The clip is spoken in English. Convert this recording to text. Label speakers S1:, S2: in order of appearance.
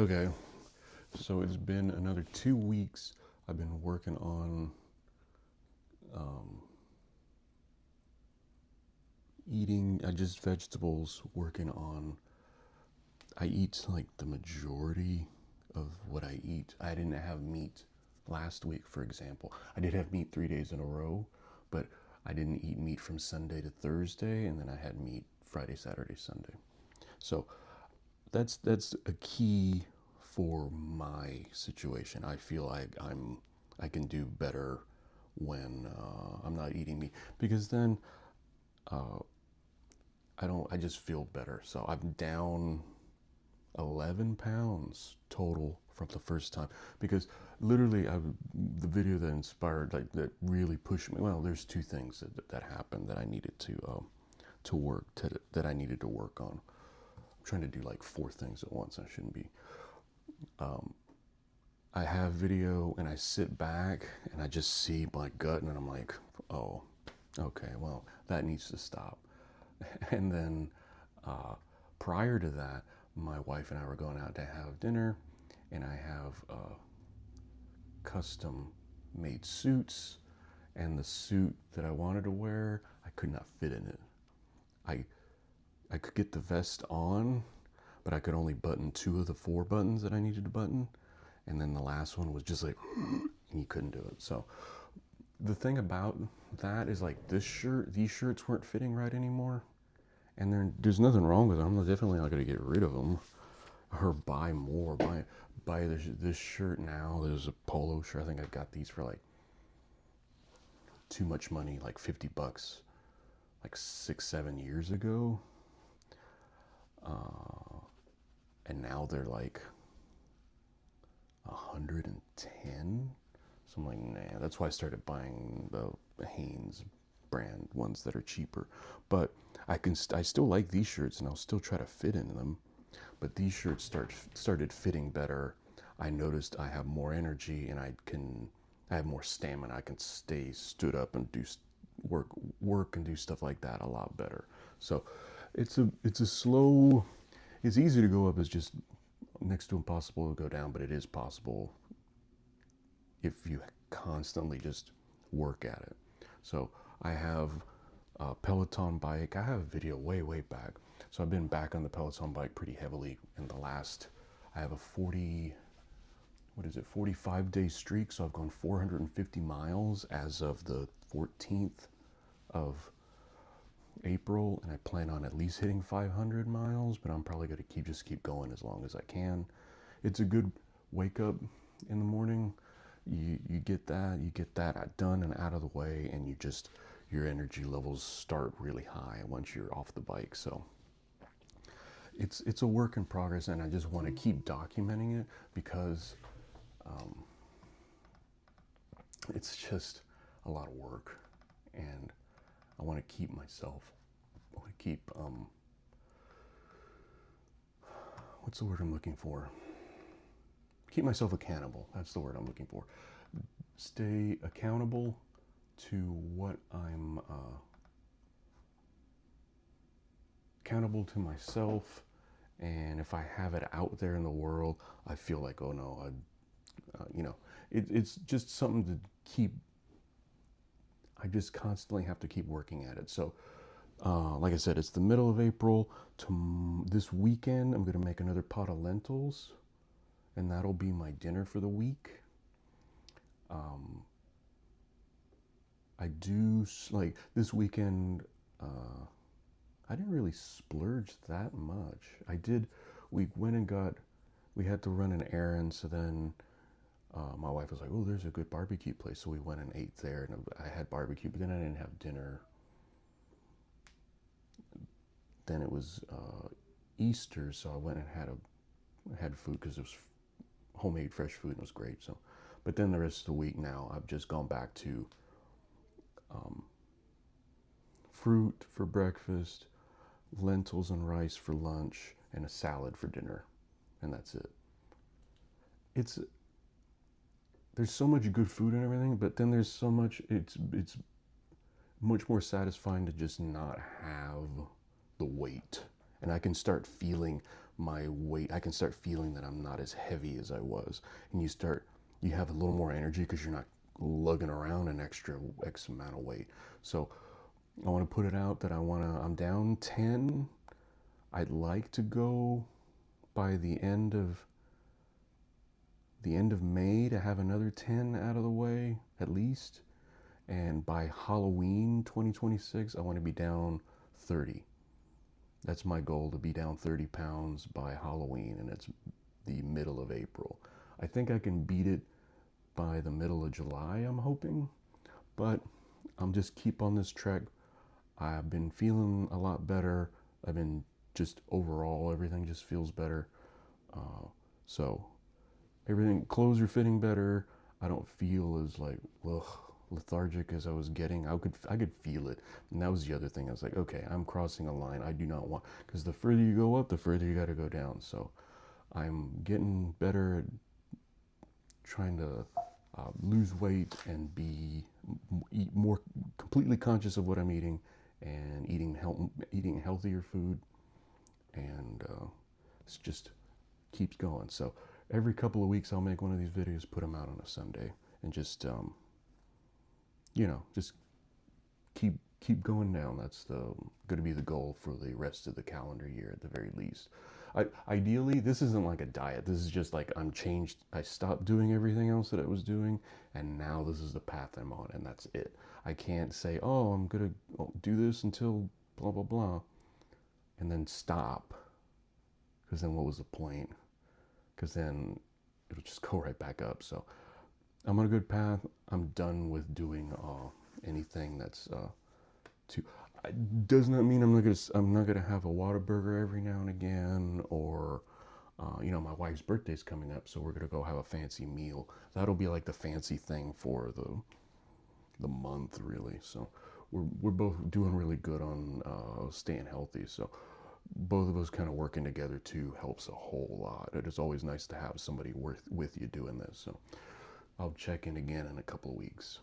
S1: Okay, so it's been another 2 weeks. I've been working on um, eating just vegetables, working on. I eat like the majority of what I eat. I didn't have meat last week, for example. I did have meat 3 days in a row, but I didn't eat meat from Sunday to Thursday, and then I had meat Friday, Saturday, Sunday. So that's a key for my situation. I feel like I can do better when I'm not eating meat because then uh, I just feel better. So I'm down 11 pounds total from the first time because literally the video that inspired like that really pushed me. Well, there's two things that happened that I needed to work that I needed to work on. I'm trying to do like four things at once. I shouldn't be. Um, I have video and I sit back and I just see my gut and I'm like, oh, okay, well, that needs to stop. And then prior to that, my wife and I were going out to have dinner, and I have custom made suits, and the suit that I wanted to wear, I could not fit in it. I I could get the vest on, but I could only button two of the four buttons that I needed to button, and then the last one was just like, and you couldn't do it. So the thing about that is like these shirts weren't fitting right anymore, and there's nothing wrong with them. I'm definitely not gonna get rid of them or buy more. Buy this shirt now. There's a polo shirt. I think I got these for like too much money, like $50, like 6, 7 years ago, and now they're like 110. So I'm like, nah. That's why I started buying the Hanes brand ones that are cheaper. But I still like these shirts, and I'll still try to fit in them. But these shirts started fitting better. I noticed I have more energy, and I have more stamina. I can stay stood up and do work and do stuff like that a lot better. So it's a slow. It's easy to go up. It's just next to impossible to go down, but it is possible if you constantly just work at it. So I have a Peloton bike. I have a video way back. So I've been back on the Peloton bike pretty heavily in the last. I have a 45-day streak. So I've gone 450 miles as of the 14th of April, and I plan on at least hitting 500 miles. But I'm probably going to keep going as long as I can. It's a good wake up in the morning. You get that done and out of the way, and your energy levels start really high once you're off the bike. So it's a work in progress, and I just want to keep documenting it because um, it's just a lot of work, and I want to keep myself. I want to what's the word I'm looking for? Keep myself accountable. That's the word I'm looking for. Stay accountable to what I'm accountable to myself, and if I have it out there in the world, I feel like, oh no, it's just something to keep. I just constantly have to keep working at it. So, like I said, it's the middle of April. This weekend, I'm gonna make another pot of lentils, and that'll be my dinner for the week. Um, I do like this weekend. I didn't really splurge that much. I did. We went and got. We had to run an errand, so then my wife was like, "Oh, there's a good barbecue place." So we went and ate there, and I had barbecue. But then I didn't have dinner. Then it was Easter, so I went and had food because it was homemade fresh food and it was great. So, but then the rest of the week now, I've just gone back to um, fruit for breakfast, lentils and rice for lunch, and a salad for dinner, and that's it. It's There's so much good food and everything, but then there's so much. It's much more satisfying to just not have the weight, and I can start feeling my weight, I can start feeling that I'm not as heavy as I was. And you have a little more energy because you're not lugging around an extra X amount of weight. So I want to put it out that I'm down 10. I'd like to go by the end of May to have another 10 out of the way at least. And by Halloween 2026, I want to be down 30. That's my goal, to be down 30 pounds by Halloween, and it's the middle of April. I think I can beat it by the middle of July, I'm hoping, but I'm just keep on this trek. I've been feeling a lot better. I've been just overall, everything just feels better. So everything, clothes are fitting better. I don't feel as like lethargic as I was getting. I could feel it, and that was the other thing. I was like, okay, I'm crossing a line. I do not want, because the further you go up, the further you got to go down. So I'm getting better at trying to lose weight and eat more completely conscious of what I'm eating, and eating healthier food, and it's just keeps going. So every couple of weeks, I'll make one of these videos, put them out on a Sunday, and just just keep going down. That's going to be the goal for the rest of the calendar year at the very least. Ideally, this isn't like a diet. This is just like I'm changed. I stopped doing everything else that I was doing, and now this is the path I'm on, and that's it. I can't say, oh, I'm going to do this until blah, blah, blah, and then stop, because then what was the point? Because then it'll just go right back up. So I'm on a good path. I'm done with doing anything that's too. It does not mean I'm not gonna have a Whataburger every now and again, or my wife's birthday's coming up, so we're gonna go have a fancy meal. That'll be like the fancy thing for the month, really. So we're both doing really good on staying healthy. So both of us kind of working together too helps a whole lot. It is always nice to have somebody with you doing this. So I'll check in again in a couple of weeks.